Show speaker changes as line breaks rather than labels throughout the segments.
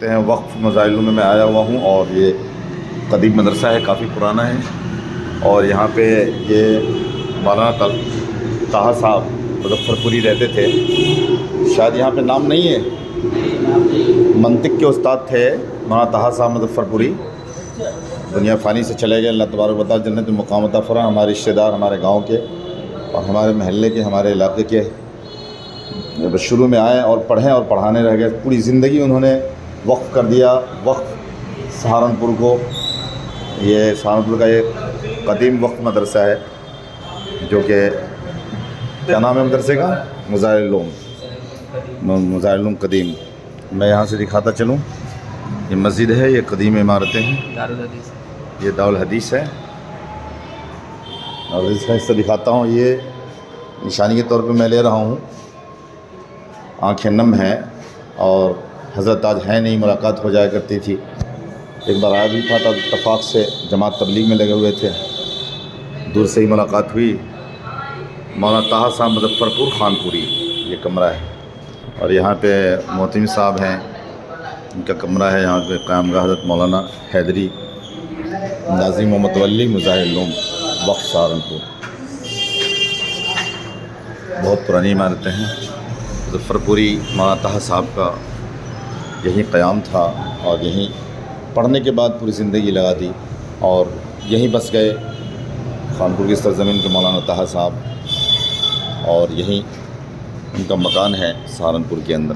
ہیں وقف مظاہر میں آیا ہوا ہوں، اور یہ قدیم مدرسہ ہے، کافی پرانا ہے، اور یہاں پہ یہ مولانا طاہا صاحب مظفر پوری رہتے تھے۔ شاید یہاں پہ نام نہیں ہے، منطق کے استاد تھے مولانا طاہا صاحب مظفر پوری، دنیا فانی سے چلے گئے۔ اللہ تبارک و تعالیٰ جنت مقام عطا فرمائے۔ ہمارے رشتہ دار ہمارے گاؤں کے اور ہمارے محلے کے، ہمارے علاقے کے شروع میں آئے اور پڑھیں اور پڑھانے رہ گئے۔ پوری زندگی انہوں نے وقف کر دیا، وقف سہارنپور کو۔ یہ سہارنپور کا ایک قدیم وقف مدرسہ ہے، جو کہ کیا نام ہے مدرسے کا؟ مظاہر العلوم قدیم۔ میں یہاں سے دکھاتا چلوں، یہ مسجد ہے، یہ قدیم عمارتیں ہیں، یہ دارالحدیث ہے، اور اس کا حصہ دکھاتا ہوں۔ یہ نشانی کے طور پہ میں لے رہا ہوں، آنکھیں نم ہیں، اور حضرت آج ہے نہیں، ملاقات ہو جایا کرتی تھی۔ ایک بار آیا بھی تھا تو اتفاق سے جماعت تبلیغ میں لگے ہوئے تھے، دور سے ہی ملاقات ہوئی۔ مولانا طاہا صاحب مظفر پور خان پوری یہ کمرہ ہے، اور یہاں پہ محتم صاحب ہیں، ان کا کمرہ ہے۔ یہاں پہ قیام گاہ حضرت مولانا حیدری ناظم و متولی مظاہر العلوم وقف سہارنپور۔ بہت پرانی عمارتیں ہیں۔ مظفر پوری مولانا طاہا صاحب کا یہیں قیام تھا، اور یہیں پڑھنے کے بعد پوری زندگی لگا دی، اور یہیں بس گئے خانپور کی سرزمین کے مولانا طاہا صاحب، اور یہیں ان کا مکان ہے سہارنپور کے اندر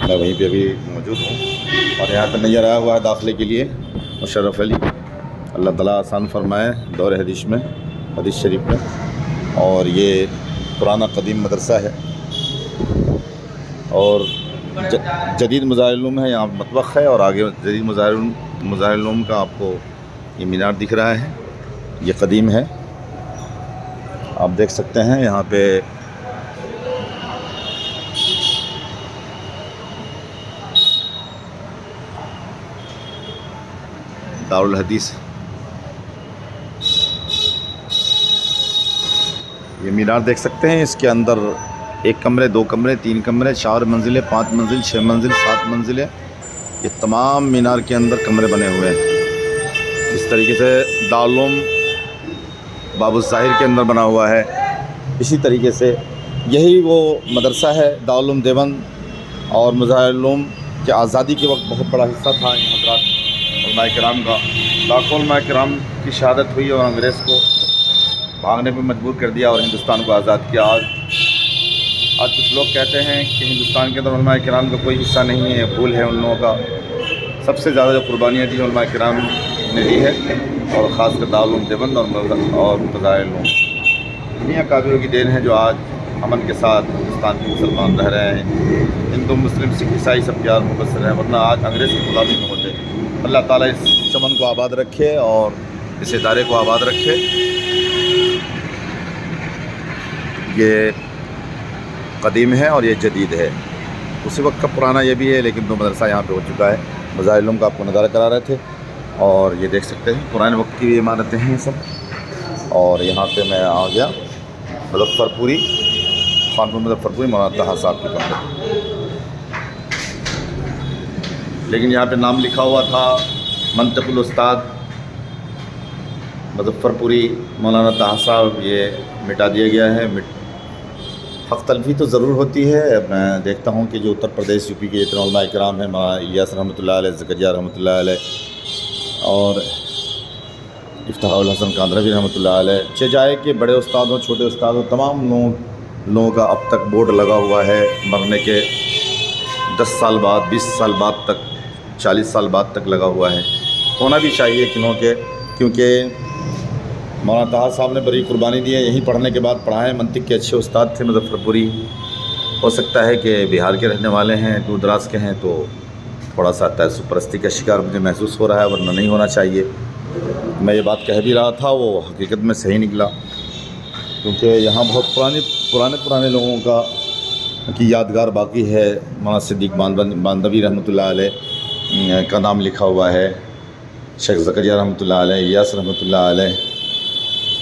میں وہیں پہ ابھی موجود ہوں۔ اور یہاں پہ نظر آیا ہوا ہے داخلے کے لیے مشرف علی، اللہ تعالیٰ آسان فرمائے دور حدیث میں، حدیث شریف میں۔ اور یہ پرانا قدیم مدرسہ ہے، اور جدید مظاہر العلوم ہے، یہاں مطبخ ہے، اور آگے جدید مظاہر العلوم کا آپ کو یہ مینار دکھ رہا ہے، یہ قدیم ہے، آپ دیکھ سکتے ہیں۔ یہاں پہ دارالحدیث، یہ مینار دیکھ سکتے ہیں۔ اس کے اندر 1 کمرے، 2 کمرے، 3 کمرے، 4 منزلیں، 5 منزل، 6 منزل، 7 منزلیں، یہ تمام مینار کے اندر کمرے بنے ہوئے ہیں۔ اس طریقے سے دارالعلوم باب الظاہر کے اندر بنا ہوا ہے۔ اسی طریقے سے یہی وہ مدرسہ ہے دارالعلوم دیوبند، اور مظاہر العلوم کے آزادی کے وقت بہت بڑا حصہ تھا ان حضرات علماء کرام کا۔ لاکھوں علماء کرام کی شہادت ہوئی، اور انگریز کو بھاگنے پہ مجبور کر دیا، اور ہندوستان کو آزاد کیا۔ آج کچھ لوگ کہتے ہیں کہ ہندوستان کے اندر علماء کرام کا کوئی حصہ نہیں ہے، بھول ہے ان لوگوں کا۔ سب سے زیادہ جو قربانیاں دی علماء کرام نے دی ہے، اور خاص کر دارالعلوم دیوبند اور مظاہر العلوم، انہیں اکابروں کی دین ہے جو آج امن کے ساتھ ہندوستان کے مسلمان رہ رہے ہیں۔ ہندو، مسلم، سکھ، عیسائی سب پیار محبت سے رہے، ورنہ آج انگریز کی غلامی میں ہوتے۔ اللہ تعالیٰ اس چمن کو آباد رکھے، اور اس ادارے کو آباد رکھے۔ یہ قدیم ہے اور یہ جدید ہے، اسی وقت کا پرانا یہ بھی ہے، لیکن 2 مدرسہ یہاں پہ ہو چکا ہے۔ مظاہر العلوم کا آپ کو نظارہ کرا رہے تھے، اور یہ دیکھ سکتے ہیں پرانے وقت کی عمارتیں ہیں یہ سب۔ اور یہاں پہ میں آ گیا مظفر پوری خانپور، مظفر پوری مولانا طاہا صاحب کے کمرے، لیکن یہاں پہ نام لکھا ہوا تھا منطق الاستاد مظفر پوری مولانا طاہا صاحب، یہ مٹا دیا گیا ہے۔ حق تلفی تو ضرور ہوتی ہے۔ میں دیکھتا ہوں کہ جو اتر پردیش، یو پی کے جتنے علماء کرام ہیں، مولانا الیاس رحمۃ اللہ علیہ، زکریہ رحمۃ اللہ علیہ، اور افتخار الحسن کاندھروی رحمۃ اللہ علیہ، چاہے کہ بڑے استاد ہوں، چھوٹے استاد ہوں، تمام لوگوں کا اب تک بورڈ لگا ہوا ہے، مرنے کے 10 سال بعد، 20 سال بعد تک، 40 سال بعد تک لگا ہوا ہے۔ ہونا بھی چاہیے کیونکہ مولانا طاہا صاحب نے بڑی قربانی دی ہے، یہیں پڑھنے کے بعد پڑھائے، منطق کے اچھے استاد تھے مظفر پوری۔ ہو سکتا ہے کہ بہار کے رہنے والے ہیں، دور دراز کے ہیں، تو تھوڑا سا تعصب پرستی کا شکار مجھے محسوس ہو رہا ہے، ورنہ نہیں ہونا چاہیے۔ میں یہ بات کہہ بھی رہا تھا، وہ حقیقت میں صحیح نکلا، کیونکہ یہاں بہت پرانے لوگوں کی یادگار باقی ہے۔ مولانا صدیق باندھوی رحمۃ اللہ علیہ کا نام لکھا ہوا ہے، شیخ زکریہ رحمۃ اللہ علیہ، الیاس رحمۃ اللہ علیہ،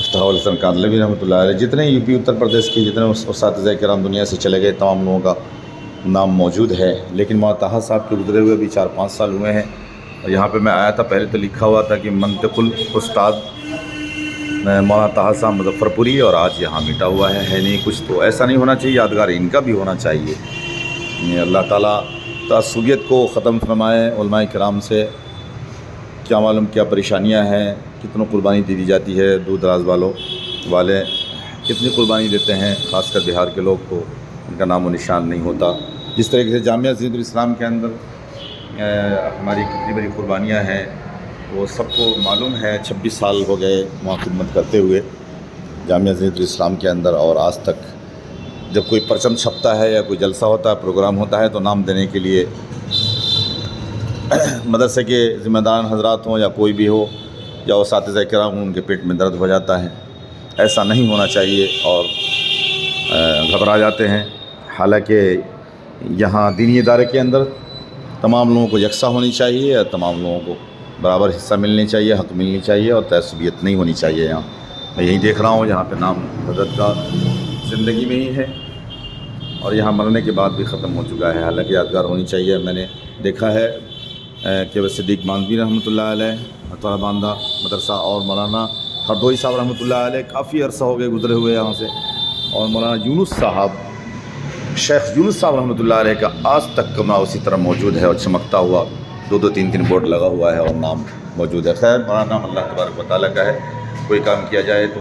افتخار الحسن کاندھروی رحمۃ اللہ علیہ، جتنے یو پی اتر پردیش کے جتنے اساتذہ کرام دنیا سے چلے گئے، تمام لوگوں کا نام موجود ہے، لیکن مولانا طاہر صاحب کے گزرے ہوئے بھی 4-5 سال ہوئے ہیں، اور یہاں پہ میں آیا تھا پہلے تو لکھا ہوا تھا کہ منطق الاستاد مولانا طاہر صاحب مظفر پوری، اور آج یہاں مٹا ہوا ہے نہیں کچھ، تو ایسا نہیں ہونا چاہیے، یادگار ان کا بھی ہونا چاہیے۔ اللہ تعالیٰ تعصبیت کو ختم فرمائے۔ علماء کرام سے کیا معلوم کیا پریشانیاں ہیں، کتنوں قربانی دی جاتی ہے، دور دراز والے کتنی قربانی دیتے ہیں، خاص کر بہار کے لوگ تو ان کا نام و نشان نہیں ہوتا۔ جس طریقے سے جامعہ زینت الاسلام کے اندر ہماری کتنی بڑی قربانیاں ہیں وہ سب کو معلوم ہے۔ 26 سال ہو گئے وہاں خدمت کرتے ہوئے جامعہ زینت الاسلام کے اندر، اور آج تک جب کوئی پرچم چھپتا ہے یا کوئی جلسہ ہوتا ہے، پروگرام ہوتا ہے، تو نام دینے کے لیے مدرسے کے ذمہ داران حضرات ہوں یا کوئی بھی ہو یا اساتذہ کرام ہوں، ان کے پیٹ میں درد ہو جاتا ہے۔ ایسا نہیں ہونا چاہیے اور گھبرا جاتے ہیں۔ حالانکہ یہاں دینی ادارے کے اندر تمام لوگوں کو یکساں ہونی چاہیے، اور تمام لوگوں کو برابر حصہ ملنی چاہیے، حق ملنی چاہیے، اور تعصبیت نہیں ہونی چاہیے۔ یہاں میں یہی دیکھ رہا ہوں، یہاں پہ نام حضرت کا زندگی میں ہی ہے اور یہاں مرنے کے بعد بھی ختم ہو چکا ہے، حالانکہ یادگار ہونی چاہیے۔ میں نے دیکھا ہے کہ وہ صدیق ماندوی رحمۃ اللہ علیہ اتوارا باندھا مدرسہ، اور مولانا ہردوئی صاحب رحمۃ اللہ علیہ کافی عرصہ ہو گئے گزرے ہوئے یہاں سے، اور مولانا یونس صاحب، شیخ یونس صاحب رحمۃ اللہ علیہ کا آج تک کمرہ اسی طرح موجود ہے اور چمکتا ہوا 2-2 3-3 بورڈ لگا ہوا ہے اور نام موجود ہے۔ خیر، بڑا نام اللہ تبارک و تعالیٰ کا ہے، کوئی کام کیا جائے تو